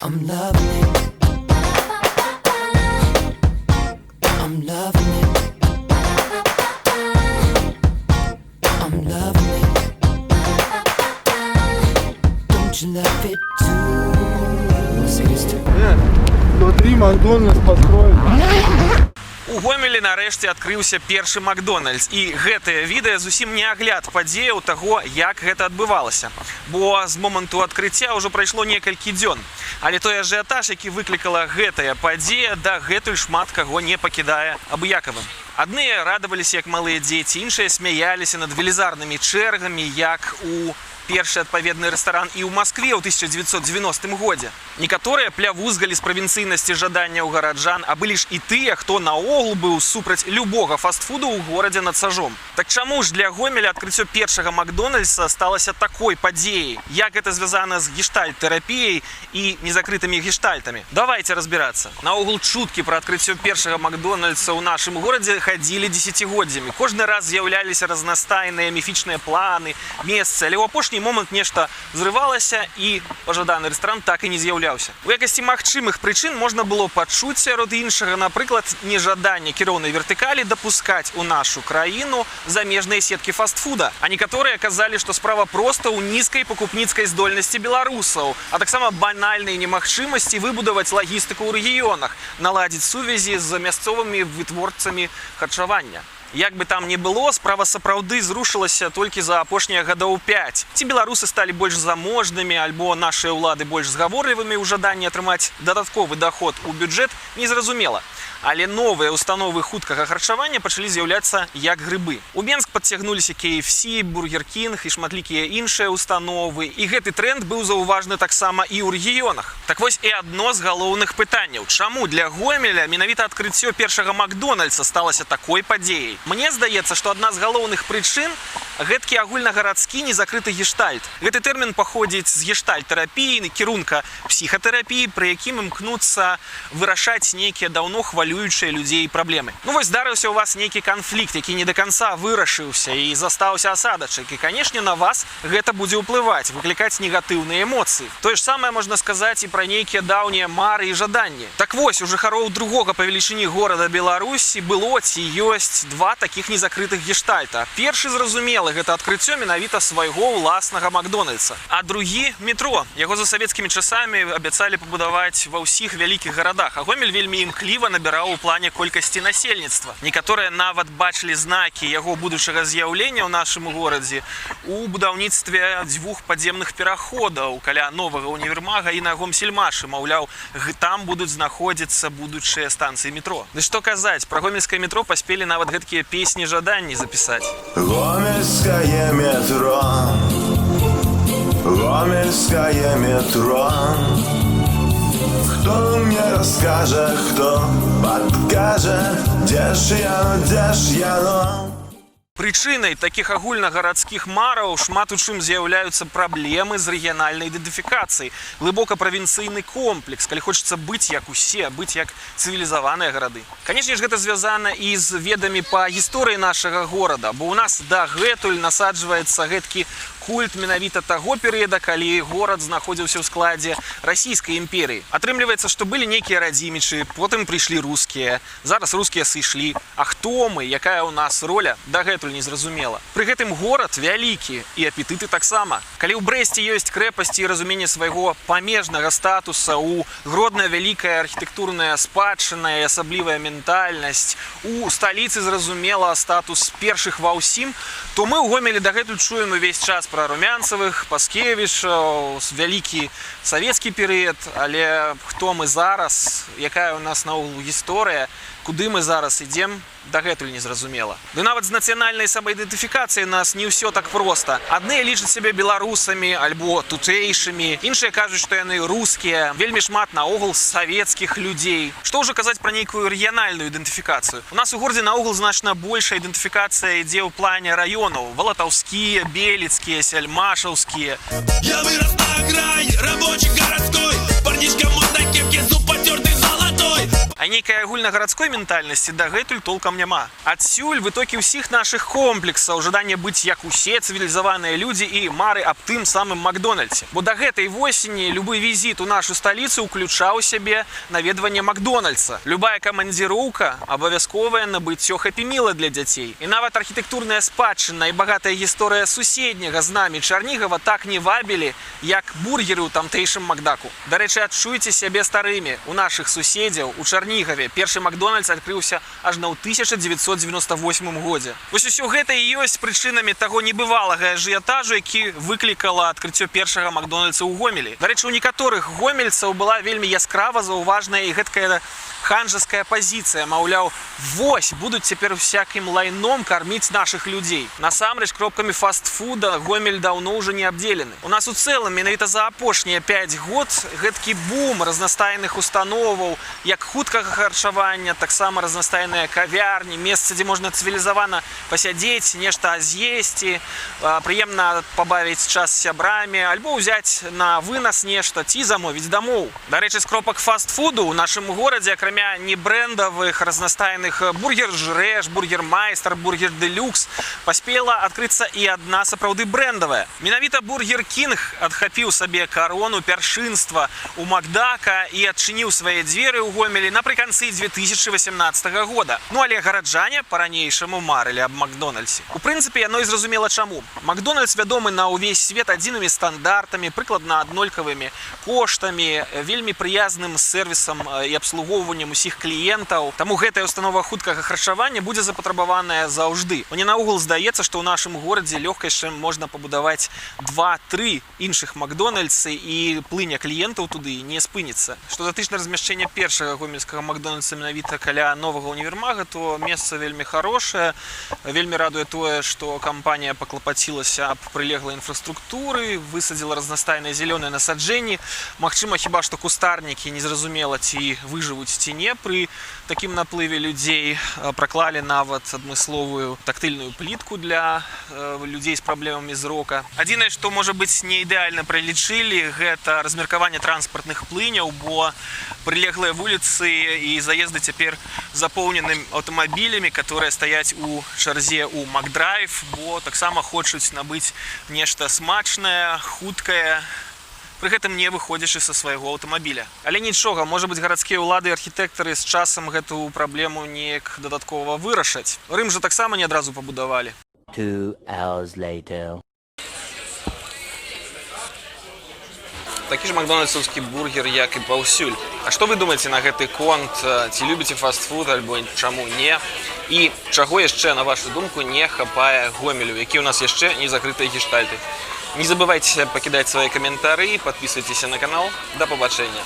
I'm loving it. I'm loving it. I'm loving it. Don't you love it too? Say this too. Смотри, Макдональдс построили. У Гомелі нарэшце адкрыўся першы Макдональдс, і гэтае відэа зусім не агляд падзеяў таго, як гэта адбывалася. Бо з моманту адкрыцця ўжо прайшло некалькі дзён. Але той ажыятаж, які выклікала гэтая падзея, дагэтуль шмат каго не пакідае абыякавым. Адныя радаваліся, як малыя дзеці, іншыя смяяліся над велізарнымі чэргамі, як у першы адпаведны рэстаран і ў Маскве ў 1990 годзе. Некаторыя плявузгалі з правінцыйнасці жаданняў гараджан, а былі ж і тыя, хто наогул быў супраць любога фастфуду ў горадзе над Сажом. Так чаму ж для Гомеля адкрыццё першага Макдональдса сталася такой падзеяй? Як гэта звязана з гештальт-тэрапіяй і незакрытымі гештальтамі? Давайце разбірацца. Наогул чуткі пра адкрыццё першага Макдональдса ў нашым горадзе хадзілі дзесяцігоддзямі. Кожны раз з'яўляліся разнастайныя міфічныя планы, месцы, але ў апошні момант нешта зрывалася і пажаданы рэстаран так і не з'яўляўся. У якасці магчымых прычын можна было пачуць сярод іншага, напрыклад, нежаданне кіроўнай вертыкалі дапускаць у нашу краіну замежныя сеткі фастфуда. А некаторыя казалі, што справа проста ў нізкай пакупніцкай здольнасці беларусаў, а таксама банальнай немагчымасці выбудаваць лагістыку ў рэгіёнах, наладзіць сувязі з мясцовымі вытворцамі харчавання. Як бы там ні было, справа сапраўды зрушылася толькі за апошнія гадоў 5. Ці беларусы сталі больш заможнымі, альбо нашыя ўлады больш згаворлівымі ў жаданні атрымаць дадатковы даход у бюджэт, незразумела. Але новыя установы хуткага харчавання пачалі з'яўляцца як грыбы. У Менск падцягнуліся KFC, Бургер Кінг і шматлікія іншыя установы. І гэты тренд быў заўважны таксама і ў рэгіёнах. Так вось і адно з галоўных пытанняў. Чаму для Гомеля менавіта адкрыццё першага Макдональдса сталася такой падзеяй? Мне здаецца, што адна з галоўных прычын гэткі агульнагарадскі незакрыты гештальт. Гэты тэрмін паходзіць з гештальт-тэрапіі, кірунка псіхатэрапіі, пры якім імкнуцца вырашаць нейкія даўно хвалюючыя людзей праблемы. Ну вось здарыўся ў вас нейкі канфлікт, які не да канца вырашыўся і застаўся асадачак. І, канешне, на вас гэта будзе ўплываць, выклікаць негатыўныя эмоцыі. Тое ж самае можна сказаць і пра нейкія даўнія мары і жаданні. Так вось, у жыхароў другога па велічыні горада Беларусі было ці ёсць два такіх незакрытых гештальта. Першы, зразумела, гэта адкрыццё менавіта свайго ўласнага Макдональдса. А другі – метро. Яго за савецкімі часамі абяцалі пабудаваць ва ўсіх вялікіх гарадах. А Гомель вельмі імкліва набіраў у плане колькасці насельніцтва. Некаторыя нават бачылі знакі яго будучага з'яўлення ў нашым горадзе у будаўніцтве 2 падземных пераходаў каля новага універмага і на Гомсельмашы. Маўляў, там будуць знаходзіцца будучыя станцыі метро. Ды што казаць, пра гомельскае метро паспелі нават гэткія песні жаданні запісаць. Гомельское метро, Гомельское метро. Кто мне расскажет, кто подкажет, где ж яно? Прычынай такіх агульнагарадскіх мараў шмат у чым з'яўляюцца праблемы з рэгіянальнай ідэнтыфікацыяй, глыбока правінцыйны комплекс, калі хочацца быць як усе, быць як цывілізаваныя гарады. Канечне ж, гэта звязана і з ведамі па гісторыі нашага горада, бо ў нас дагэтуль насаджваецца гэткі культ менавіта таго перыяда, калі горад знаходзіўся ў складзе расійскай імперыі. Атрымліваецца, што былі нейкія радзімічы, потым прыйшлі рускія, зараз рускія сышлі. А хто мы, якая ў нас роля, дагэтуль незразумела. Пры гэтым горад вялікі і апетыты таксама. Калі ў Брэсце ёсць крэпасці і разуменне свайго памежнага статуса, у Гродна вялікая архітэктурная спадчына і асаблівая ментальнасць, у сталіцы, зразумела, статус першых ва ўсім, то мы ў Гомелі дагэтуль чуем увесь час пра Румянцевых, Паскевічаў, вялікі савецкі перыяд, але хто мы зараз, якая ў нас наогул гісторыя, куды мы зараз ідзем, дагэтуль незразумела. Ды нават з нацыянальнай самаідэнтыфікацыяй нас не ўсё так проста. Адныя лічаць сябе беларусамі альбо тутэйшымі, іншыя кажуць, што яны рускія, вельмі шмат наогул савецкіх людзей. Што ўжо казаць пра нейкую рэгіянальную ідэнтыфікацыю? У нас у горадзе наогул значна большая ідэнтыфікацыя ідзе ў плане раёнаў: валатаўскія, белецкія, сяльмашаўскія. Я вырос на окраине, рабочий городской, парнишка модной кепке, зуб потертый золотой. А А нейкай агульнагарадской ментальнасці дагэтуль толкам няма. Адсюль вытокі ўсіх нашых комплексаў, жаданне быць як усе цывілізаваныя людзі і мары аб тым самым Макдональдсе. Бо да гэтай восені любы візіт у нашу сталіцу ўключаў сябе наведванне Макдональдса. Любая камандзіроўка абавязковае набыццё хэпі-міла для дзяцей. І нават архітэктурная спадчына і багатая гісторыя суседняга з намі Чарнігава так не вабілі, як бургеры ў тамтэйшым Макдаку. Дарэчы, адчуйце сябе старымі. У нашых суседзяў у Чарнігаве першы Макдональдс адкрыўся аж на 1998 годзе. Вось усё гэта і ёсць прычынамі таго небывалага ажыятажу, які выклікала адкрыццё першага Макдональдса ў Гомелі. Дарэчы, у некаторых гомельцаў была вельмі яскрава заўважная і гэткая ханжаская пазіцыя, маўляў, вось будуць цяпер усякім лайном карміць нашых людзей. Насамрэч, кропкамі фастфуда Гомель даўно ўжо не абдзелены. У нас у цэлым менавіта за апошнія 5 год гэткі бум разнастайных установаў, як хуткага харчавання, таксама разнастайныя кавярні, месцы, дзе можна цывілізавана пасядзець, нешта з'есці, прыемна пабавіць час з сябрамі, альбо ўзяць на вынас нешта ці замовіць дамоў. Дарэчы, з кропак фастфуду ў нашым горадзе, акрамя не брэндавых разнастайных бургер Жрэш, бургер Майстар, бургер Делюкс, паспела адкрыцца і адна сапраўды брэндавая. Менавіта бургер Кінг адхапіў сабе карону першынства у Макдака і адчыніў свае дзверы ў Гомелі напрыканцы 2018 года. Ну але гараджане па-ранейшаму марылі аб Макдональдсе. У прынцыпе, яно і зразумела чаму. Макдональдс вядомы на ўвесь свет адзінымі стандартамі, прыкладна аднолькавымі коштамі, вельмі прыязным сервісам і абслугоўваннем усіх кліентаў. Таму гэтая установа хуткага харчавання будзе запатрабаваная заўжды. Мне наогул здаецца, што ў нашым горадзе лёгка яшчэ можна пабудаваць 2-3 іншых Макдональдсы і плыня кліентаў туды не спыніцца. Што датычна размяшчэння першага гомельскага Макдональдса менавіта каля новага універмага, то месца вельмі хорошае. Вельмі радуе тое, што кампанія паклапацілася аб прылеглай інфраструктуры, высадзіла разнастайныя зялёныя насаджэнні. Магчыма, хіба што кустарнікі незразумела ці выжывуць ці не пры такім наплыве людзей. Праклалі нават адмысловую тактыльную плітку для людзей з праблемамі зрока. Адзінае, што можа быць не ідэальна пралічылі, гэта размеркаванне транспартных плыняў, бо прылеглыя вуліцы і заезды цяпер запоўнены аўтамабілямі, которые стаяць у чарзе ў Макдрайв, бо таксама хочуць набыць нешта смачнае, хуткае, пры гэтым не выходзячы са свайго аўтамабіля. Але нічога, можа быць, гарадскія ўлады і архітэктары з часам гэту праблему неяк дадаткова вырашаць. Рым жа таксама не адразу пабудавалі. 2 hours later. Такі ж макдональдсаўскі бургер, як і паўсюль. А што вы думаеце на гэты конт? Ці любіце фастфуд, альбо чаму не? І чаго яшчэ, на вашу думку, не хапае Гомелю? Які ў нас яшчэ не закрытыя гештальты? Не забывайце пакідаць свае каментары, подписывайтесь на канал. До побачення.